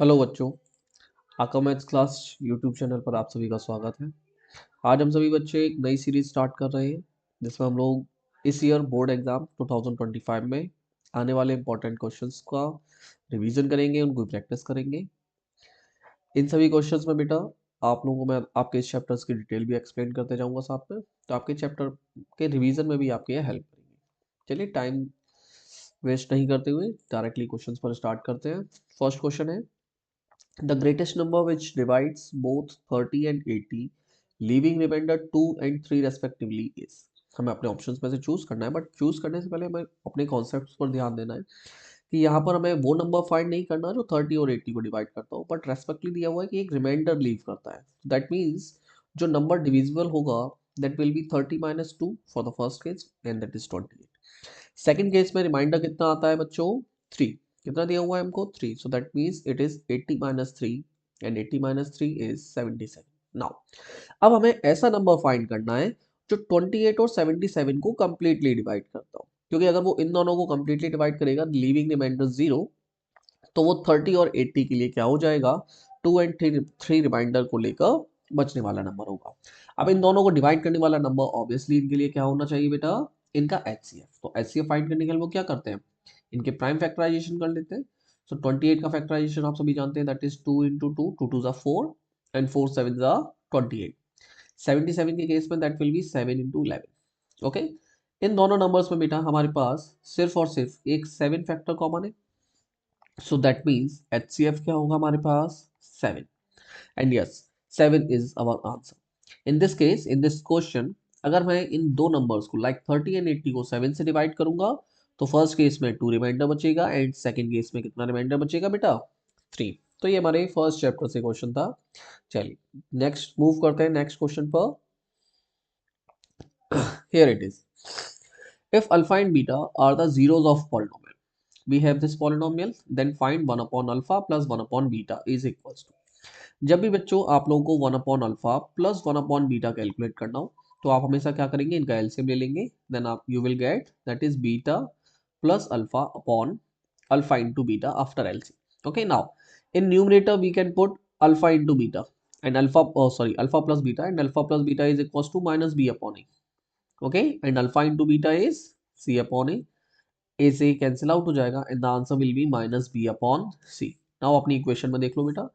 Hello बच्चों, आका maths class YouTube channel पर आप सभी का स्वागत है। आज हम सभी बच्चे एक नई सीरीज स्टार्ट कर रहे हैं जिसमें हम लोग इस ईयर बोर्ड एग्जाम 2025 में आने वाले इंपॉर्टेंट क्वेश्चंस का रिवीजन करेंगे, उनको प्रैक्टिस करेंगे। इन सभी क्वेश्चंस में बेटा आप लोगों को मैं आपके इस चैप्टर्स की डिटेल भी एक्सप्लेन करते जाऊंगा साथ में, तो आपके चैप्टर के रिवीजन में भी आपकी हेल्प करेंगे। चलिए टाइम वेस्ट नहीं करते हुए डायरेक्टली क्वेश्चंस पर स्टार्ट करते हैं। फर्स्ट क्वेश्चन है, the greatest number which divides both 30 and 80, leaving remainder 2 and 3 respectively is। हमें अपने ऑप्शंस में से चूज करना है, बट चूज करने से पहले हमें अपने कॉन्सेप्ट्स पर ध्यान देना है कि यहाँ पर हमें वो नंबर फाइंड नहीं करना जो 30 और 80 को डिवाइड करता हो, बट रेस्पेक्टली दिया हुआ है कि एक रिमाइंडर लीव करता है। दैट मीन्स जो नंबर डिविजिबल होगा that will B 30 minus 2 for the first case and that is 28। Second case में रिमाइंडर कितना आता है बच्चों? 3। कितना दिया हुआ है हमको? 3। सो that means it is 80 minus 3 and 80 minus 3 is 77। Now अब हमें ऐसा नंबर फाइंड करना है जो 28 और 77 को कंप्लीटली डिवाइड करता हो, क्योंकि अगर वो इन दोनों को कंप्लीटली डिवाइड करेगा लीविंग रिमाइंडर 0, तो वो 30 और 80 के लिए क्या हो जाएगा? 2 एंड 3 रिमाइंडर को लेकर बचने वाला नंबर होगा। अब इन दोनों को डिवाइड करने वाला नंबर ऑब्वियसली इनके लिए क्या होना चाहिए बेटा? इनका एचसीएफ। तो एचसीएफ फाइंड करने के लिए वो क्या करते हैं? इनके प्राइम फैक्टराइजेशन कर लेते हैं। सो 28 का फैक्टराइजेशन आप सभी जानते हैं, दैट इज 2 इंटू 2, 2 टू ज़ा 4 एंड 4 7 ज़ा 28। 77 के केस में that will be 7 into 11। Okay, इन दोनों नंबर्स में बेटा हमारे पास सिर्फ और सिर्फ एक 7 फैक्टर कॉमन है। सो दैट मीन्स HCF क्या होगा हमारे पास? 7। And yes, 7 is our answer. In this case, in this question, अगर मैं इन दो नंबर्स को लाइक 30 एंड 80 को 7 से डिवाइड करूंगा तो फर्स्ट केस में 2 रिमाइंडर बचेगा एंड सेकंड केस में कितना रिमाइंडर बचेगा बेटा? 3। तो ये हमारे फर्स्ट चैप्टर से क्वेश्चन था। चलिए नेक्स्ट मूव करते हैं नेक्स्ट क्वेश्चन पर। Here it is, if alpha and beta are the zeros of polynomial, we have this polynomial, then find 1 upon alpha plus 1 upon beta is equals to। जब भी बच्चों आप लोगों को 1 upon alpha plus 1 upon beta calculate करना हो तो आप हमेशा क्या करेंगे? इनका एलसीएम ले लेंगे, देन आप you will get that is beta plus alpha upon alpha into beta after LCM. Okay, now in numerator we can put alpha into beta and alpha sorry alpha plus beta and alpha plus beta is equals to minus b upon a. okay, and alpha into beta is c upon a से cancel out हो जाएगा and the answer will be minus b upon c. Now अपनी equation में देख लो बेटा,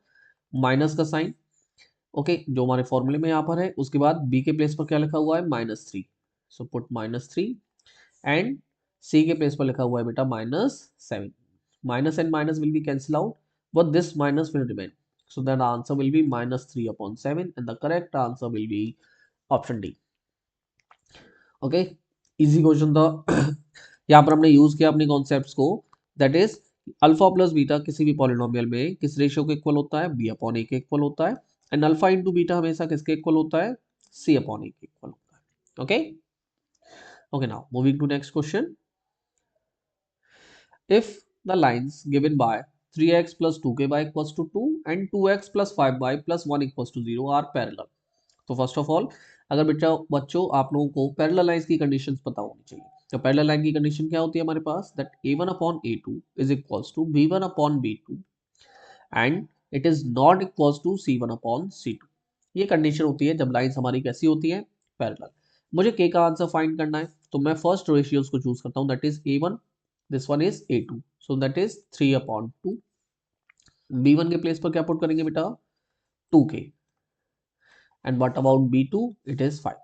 minus का sign, okay, जो हमारे फॉर्मूले में यहाँ पर है, उसके बाद बी के प्लेस पर क्या लिखा हुआ है? -3। सो पुट -3 एंड सी के प्लेस पर लिखा हुआ है बेटा -7। Minus and minus will B cancel out but this minus will remain, so that answer will B -3 upon 7 and the correct answer will B option D. Okay, easy question था। यहाँ पर हमने यूज किया अपने कॉन्सेप्ट्स को, that is alpha plus beta किसी भी polynomial में किस रेशियो के इक्वल होता है? बी अपॉन ए के इक्वल होता है। एंड अल्फा इंटू बीटा हमेशा किसके इक्वल होता है? सी अपॉन ए के इक्वल होता है। Okay, okay, now moving to next question. If the lines given by 3x plus 2k by equals to 2 and 2x plus 5y plus 1 equals to 0 are parallel। तो first of all, अगर बेटा बच्चों आप लोगों को parallel lines की conditions पता होनी चाहिए। तो पैरेलल लाइन की कंडीशन क्या होती है हमारे पास? That a1 upon a2 is equals to b1 upon b2 and it is not equals to c1 upon c2। ये कंडीशन होती है जब लाइंस हमारी कैसी होती है? पैरेलल। मुझे k का आंसर फाइंड करना है तो मैं फर्स्ट रेशियोज को चूज करता हूं, that is a1, this one is a2, so that is 3 upon 2। b1 के प्लेस पर क्या पुट करेंगे बेटा? 2k and what about b2? It is 5।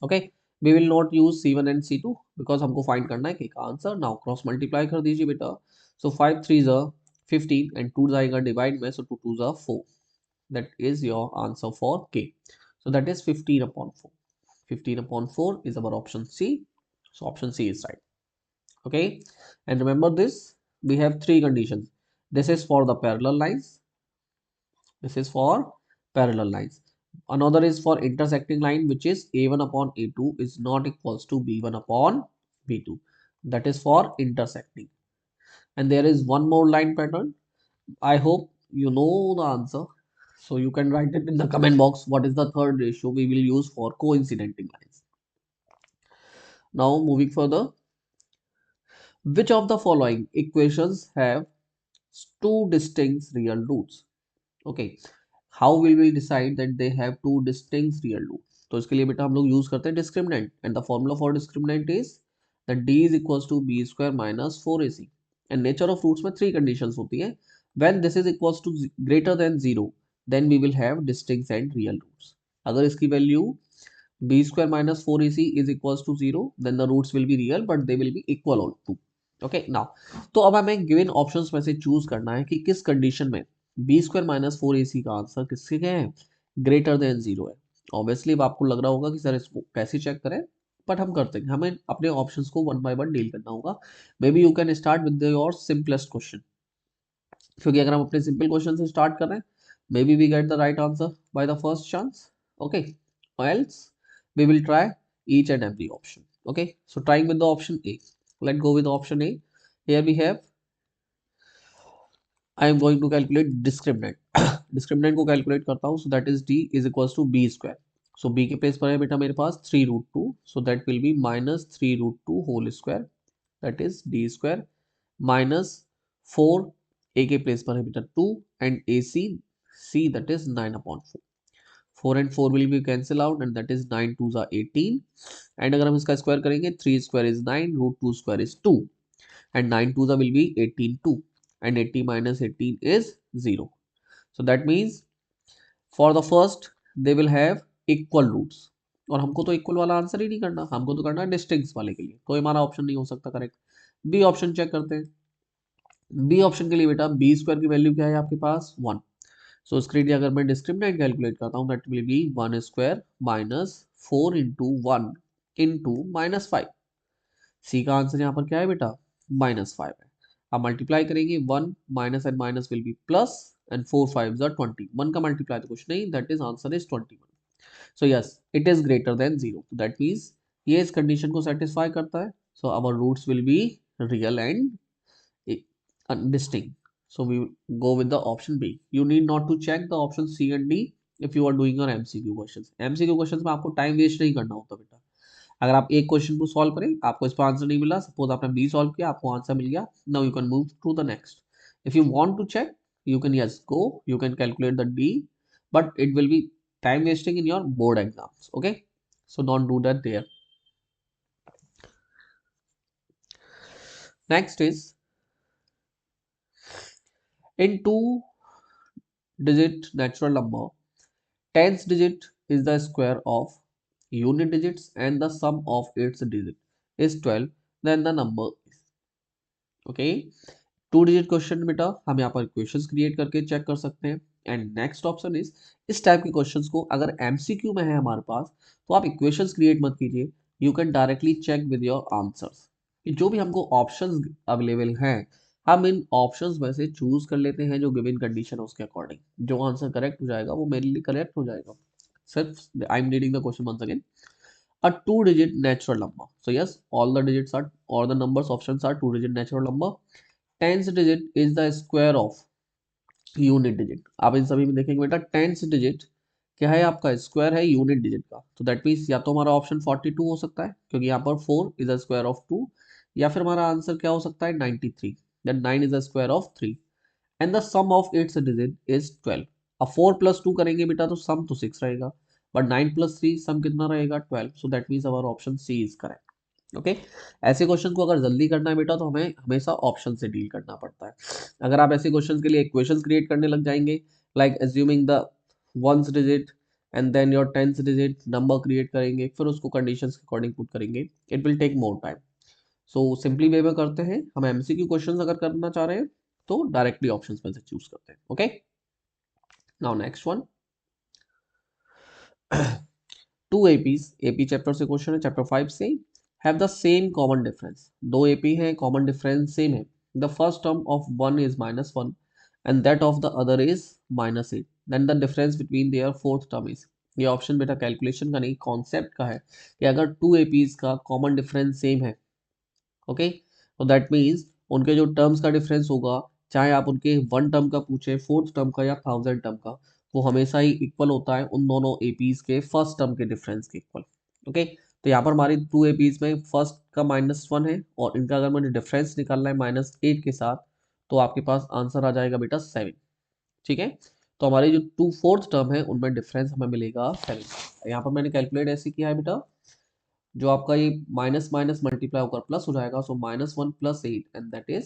okay, we will not use c1 and c2 because हमको find करना है k का answer. Now cross multiply कर दीजिए बेटा, सो 5 3 जा 15 एंड 2 जाएगा डिवाइड में, सो 2 2 जा 4, that is your answer for k। So that is 15 upon 4। 15 upon 4 is our option C, so option C is right। okay, and remember this, we have three conditions, this is for the parallel lines, this is for parallel lines, another is for intersecting line which is a1 upon a2 is not equals to b1 upon b2, that is for intersecting, and there is one more line pattern. I hope you know the answer, so you can write it in the comment box what is the third ratio we will use for coincidenting lines. Now moving further, which of the following equations have two distinct real roots. Okay, how will we decide that they have two distinct real roots? तो इसके लिए बेटा हम लोग use करते हैं discriminant, and the formula for discriminant is that d is equals to b square minus 4ac. एंड nature of roots में थ्री कंडीशंस होती हैं. When this is equals to greater than zero, then we will have distinct and real roots. अगर इसकी value b square minus 4ac is equals to 0, then the roots will be real but they will be equal on 2. Okay, now तो अब हमें given options में से choose करना है कि किस कंडीशन में b स्क्वायर माइनस 4ac का आंसर किसके क्या है, ग्रेटर देन 0 है. ऑब्वियसली अब आपको लग रहा होगा कि सर इसको कैसे चेक करें, बट हम करते हैं. हमें अपने ऑप्शंस को वन बाय वन डील करना होगा. May be you can start with your simplest question, क्योंकि अगर हम अपने सिंपल क्वेश्चन से स्टार्ट कर रहे हैं, maybe we get the right answer by the first chance. Okay, else we will try each and every option. Okay, so trying with the option A. Let's go with the option A. Here we have, I am going to calculate discriminant. Discriminant को calculate करता हूँ, so that is d is equals to b square. So b के place पर है बेटा मेरे पास 3 root 2, so that will be minus 3 root 2 whole square, that is d square minus 4, a के place पर है बेटा 2 and ac c, that is 9 upon 4. 4 and 4 will be cancel out and that is 9 2s are 18. And अगर हम इसका square करेंगे 3 square is 9, root 2 square is 2 and 9 2s will be 18 2 and 80 minus 18 is 0. So that means for the first they will have equal roots. और हमको तो equal वाला answer ही नहीं करना, हमको तो करना है डिस्टिंक्ट वाले के लिए, तो हमारा ऑप्शन नहीं हो सकता करेक्ट. बी ऑप्शन चेक करते हैं. बी ऑप्शन के लिए बेटा बी स्क्वायर की वैल्यू क्या है आपके पास 1. सो इसके लिए अगर मैं डिस्क्रिमिनेंट कैलकुलेट करता हूँ that will B 1 square minus 4 into 1 into minus 5. सी का आंसर यहाँ पर क्या है बेटा -5 है. अब मल्टीप्लाई करेंगे 1 minus and minus will be plus and 4 5 are 20. 1 का मल्टीप्लाई तो कुछ नहीं, that is answer is 21. So yes it is greater than 0. That means ये इस कंडीशन को सेटिस्फाई करता है. So our roots will be real and distinct. So we will go with the option B. You need not to check the option C and D if you are doing your MCQ questions. MCQ questions में आपको time waste नहीं करना होता बेटा. अगर आप एक question को सॉल्व करें, आपको इस पर आंसर नहीं मिला, सपोज आपने बी सॉल्व किया, आपको आंसर मिल गया, now you can move to the next. If you want to check you can yes go, you can calculate the D, but it will be time wasting in your board exams. Okay, so don't do that there. Next is in two digit natural number, tens digit is the square of unit digits and the sum of its digit is 12, then the number is. Okay, two digit question बेटा हम यहाँ पर equations create करके check कर सकते हैं. And next option is, इस type के क्वेश्चंस को अगर एमसीक्यू में है हमारे पास, तो आप इक्वेशंस क्रिएट मत कीजिए, you can directly check with your answers. जो भी हमको ऑप्शंस अवेलेबल हैं, हम इन ऑप्शंस में से चूज कर लेते हैं जो गिवन कंडीशन है उसके अकॉर्डिंग. जो आंसर करेक्ट हो जाएगा वो मेरे लिए करेक्ट हो जाएगा. सिर्फ I am reading the question once again. A two digit natural number. So yes, all the digits are, or the numbers options are two digit natural number. Tens digit is the square of unit digit. आप इन सभी में देखेंगे बेटा tens digit क्या है आपका, square है unit digit का. तो दैट मीन्स या तो हमारा ऑप्शन 42 हो सकता है, क्योंकि यहाँ पर 4 इज द स्क्वायर ऑफ 2, या फिर हमारा आंसर क्या हो सकता है 93, that 9 is the square of 3 and the sum of its digit is 12. अब 4 प्लस 2 करेंगे बेटा तो सम तो 6 रहेगा, बट 9 प्लस 3 सम कितना रहेगा 12. So that means our option C is correct. Okay, ऐसे क्वेश्चन को अगर जल्दी करना है बेटा तो हमें हमेशा ऑप्शन से डील करना पड़ता है. अगर आप ऐसे क्वेश्चन के लिए इक्वेशंस क्रिएट करने लग जाएंगे, like assuming the ones digit and then your tenth digit number create करेंगे, फिर उसको कंडीशंस के अकॉर्डिंग पुट करेंगे, it will take more time. So simply way में करते हैं, हम एमसीक्यू क्वेश्चंस अगर करना चाह रहे हैं तो डायरेक्टली ऑप्शंस में से चूज करते हैं. Okay, now next one. Two APs, AP chapter से क्वेश्चन है, चैप्टर 5 से. Have the same common difference. दो एपी हैं, कॉमन डिफरेंस सेम है. The first term of one is -1 and that of the other is -8, then the difference between their fourth term is. ये option बेटा calculation का नहीं, concept का है कि अगर टू एपीज का कॉमन डिफरेंस सेम है, ओके, तो दैट मीन्स उनके जो टर्म्स का डिफरेंस होगा, चाहे आप उनके वन टर्म का पूछे, फोर्थ टर्म का या 1000 टर्म का, वो हमेशा ही इक्वल होता है उन दोनों एपीज के फर्स्ट टर्म के डिफरेंस के इक्वल. ओके, तो यहाँ पर हमारी टू एपीज में फर्स्ट का -1 है और इनका अगर मुझे डिफरेंस निकालना है -8 के साथ, तो आपके पास आंसर आ जाएगा बेटा 7। ठीक है, तो हमारी जो 2/4 टर्म है उनमें डिफरेंस हमें मिलेगा 7। यहाँ पर मैंने कैलकुलेट ऐसे किया है बेटा, जो आपका ये माइनस माइनस मल्टीप्लाई होकर प्लस हो जाएगा, सो -1 + 8 एंड दैट इज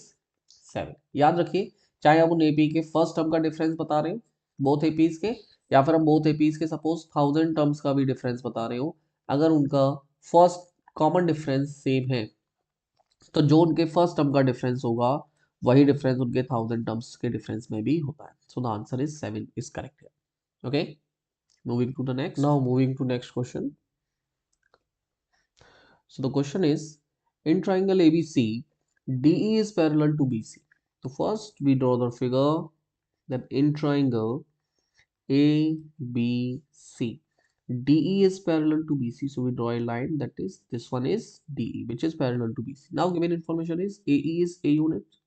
7। याद रखिए, चाहे आप उन एपी के फर्स्ट टर्म का डिफरेंस बता रहे हो बोथ एपीज के, या फिर हम बोथ एपीज के सपोज 1000 टर्म्स का भी डिफरेंस बता रहे हो, अगर उनका फर्स्ट कॉमन डिफरेंस सेम है, तो जो उनके फर्स्ट टर्म का डिफरेंस होगा वही डिफरेंस उनके 1000 टर्म्स के डिफरेंस में भी होता है। So the answer is 7 is correct. Okay, moving to the next, now moving to next question. So the question is, in triangle ABC, DE is parallel to BC. So first we draw the figure that in triangle ABC, DE is parallel to BC. So we draw a line, that is this one is DE, which is parallel to BC. Now given information is AE is A unit.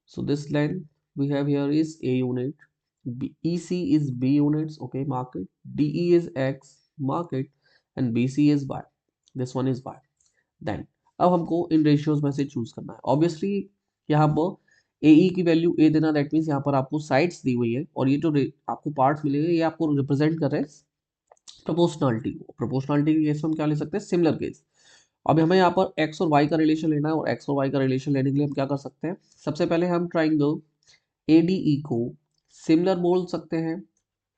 So this line we have here is A unit. EC is B units. Okay, mark it. DE is X, mark it, and BC is Y. This one is Y. Then अब हमको इन ratios में से choose करना है। Obviously यहाँ पर ए की value ए देना, दैट मीन्स यहाँ पर आपको साइड्स दी हुई है और ये जो आपको पार्ट्स मिलेंगे ये आपको रिप्रेजेंट कर रहे हैं प्रोपोर्शनलिटी को। प्रोपोर्शनलिटी के केस में हम क्या ले सकते हैं, सिमिलर केस। अब हमें यहाँ पर एक्स और वाई का रिलेशन लेना है, और एक्स और वाई का रिलेशन लेने के लिए हम क्या कर सकते हैं, सबसे पहले हम ट्राइंगल एडीई को सिमिलर बोल सकते हैं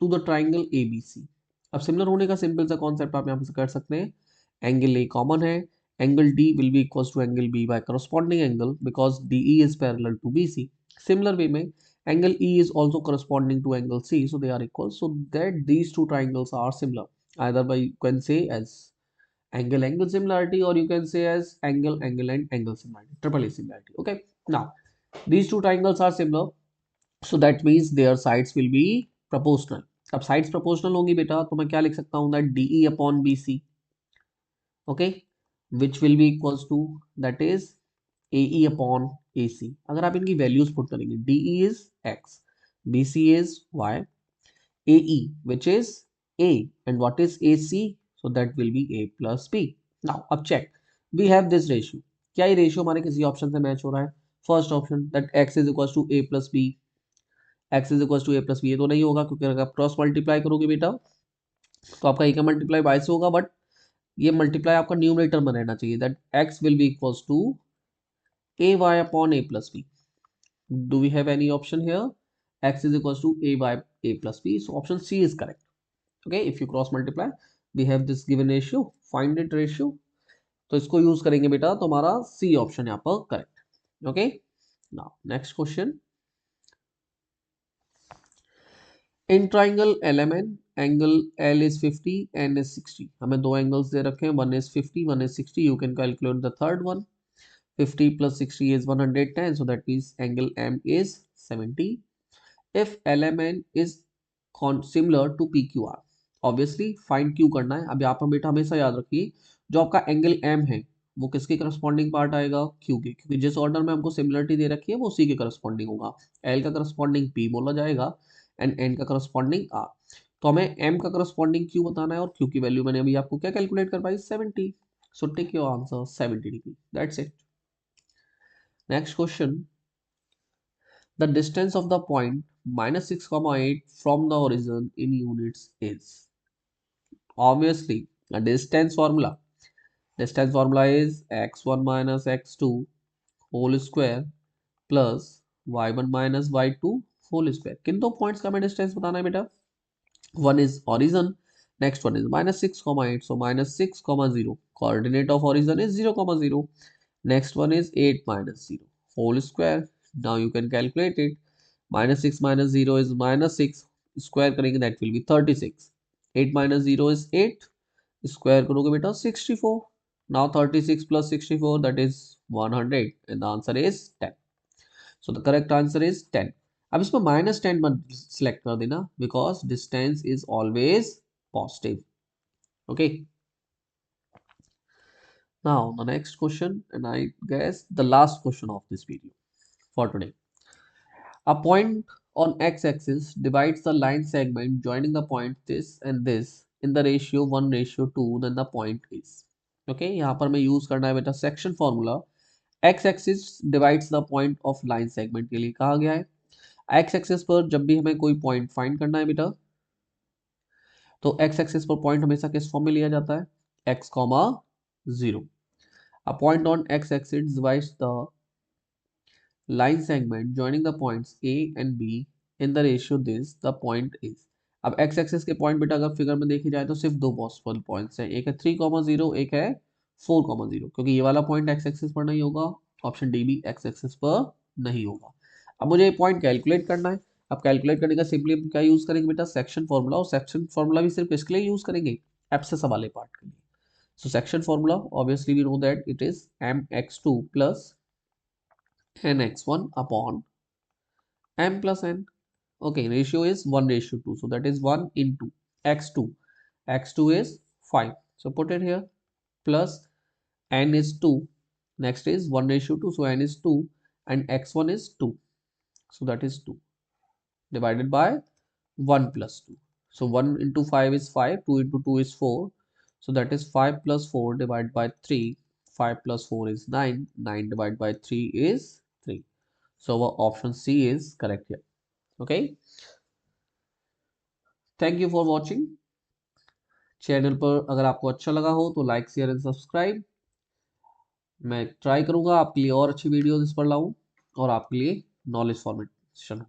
टू द ट्राइंगल एबीसी। अब सिमिलर होने का सिंपल सा कॉन्सेप्ट आप यहाँ पे कर सकते हैं, एंगल ए कॉमन है, angle D will be equals to angle B by corresponding angle because DE is parallel to BC. Similar way में angle E is also corresponding to angle C, so they are equal. So that these two triangles are similar. Either by you can say as angle angle similarity, or you can say as angle angle and angle similarity, triple A similarity. Okay. Now these two triangles are similar, so that means their sides will be proportional. अब sides proportional होंगी बेटा तो मैं क्या लिख सकता हूँ, that DE upon BC. Okay, which will be equals to that is AE upon AC. अगर आप इनकी वैल्यूज पुट करेंगे, DE is X, BC is Y, AE which is A, and what is AC, so that will be A plus B. Now अब check, we have this ratio, क्या ये ratio हमारे किसी option से match हो रहा है, first option that x is equals to A plus B, x is equals to A plus B, ये तो नहीं होगा क्योंकि अगर आप क्रॉस मल्टीप्लाई करोगे बेटा तो आपका a का मल्टीप्लाई y से होगा, बट ये मल्टीप्लाई आपका न्यूमरेटर में रहना चाहिए, that x will be equals to ay upon a plus b. Do we have any option here? X is equals to ay a plus b, so option C is correct. Okay, if you cross multiply we have this given ratio, find it ratio, तो इसको use करेंगे बेटा तो हमारा C option यहाँ पर correct. Okay, now next question, in triangle LMN angle L is 50 N is 60। हमें दो एंगल्स दे रखे हैं, one is 50 one is 60, you can calculate the third one. 50 plus 60 is 110, so that means angle M is 70 if LMN is similar to PQR। Obviously find Q करना है। अब यहाँ पर बेटा हमेशा याद रखिए, जो आपका एंगल M है वो किसके करस्पॉन्डिंग पार्ट आएगा, Q के, क्योंकि जिस ऑर्डर में हमको सिमिलरिटी दे रखी है वो उसी के करस्पॉन्डिंग होगा। L का करस्पॉन्डिंग P बोला जाएगा एंड N का करस्पॉन्डिंग R। तो हमें M का करस्पॉन्डिंग Q बताना है और Q की वैल्यू मैंने अभी आपको क्या कैलकुलेट करवाई, 70। So take your answer 70 degree, that's it. Next question, the distance of the point -6,8 from the origin in units is, obviously a distance formula. Distance formula is x1 minus x2 whole square plus y1 minus y2 whole square। किन दो points का हमें distance बताना है बेटा, one is origin, next one is -6,8, so -6,0, coordinate of origin is 0,0, next one is 8 minus 0 whole square। now you can calculate it, -6 minus 0 is -6, square करेंगे that will be 36, 8 minus 0 is 8, square करोगे बेटा 64, now 36 plus 64 that is 100 and the answer is 10। so the correct answer is 10। अब इसमें -10 मत select कर देना because distance is always positive. Okay, now the next question and I guess the last question of this video for today. A point on x-axis divides the line segment joining the point this and this in the ratio 1:2, then the point is। okay, यहाँ पर मैं use करना है बेटा section formula x axis divides the point of line segment के लिए कहा गया है। एक्स एक्सिस पर जब भी हमें कोई पॉइंट फाइंड करना है बेटा, तो एक्स एक्सिस पर पॉइंट हमेशा किस फॉर्म में लिया जाता है, x comma 0। A point on x axis divides the line segment joining the points A and B in the ratio this the point is। अब x एक्सिस के पॉइंट बेटा अगर फिगर में देखी जाए तो सिर्फ दो पॉसिबल पॉइंट्स हैं, एक है 3,0, एक है 4,0, क्योंकि ये वाला पॉइंट x एक्सिस पर नहीं होगा, ऑप्शन डी भी x एक्सिस पर नहीं होगा। अब मुझे ये पॉइंट कैलकुलेट करना है। अब कैलकुलेट करने का सिंपली क्या यूज करेंगे बेटा, सेक्शन फॉर्मूला, और सेक्शन फॉर्मूला भी सिर्फ इसके लिए यूज करेंगे, एब्सेस वाले पार्ट के लिए। So section formula obviously we know that it is mx2 plus nx1 upon m plus n। Okay, ratio is 1:2, so that is 1 into x2, x2 is 5, so put it here, plus n is 2, next is 1:2, so n is 2, and x1 is 2, so that is 2 divided by 1 plus 2, so 1 into 5 is 5, 2 into 2 is 4, so that is 5 plus 4 divided by 3, 5 plus 4 is 9, 9 divided by 3 is 3, so our option C is correct here। Okay, thank you for watching। Channel पर अगर आपको अच्छा लगा हो तो like share and subscribe. मैं try करूंगा आपके लिए और अच्छी वीडियोस इस पर लाऊं और आपके लिए नॉलेज फॉर्मेशन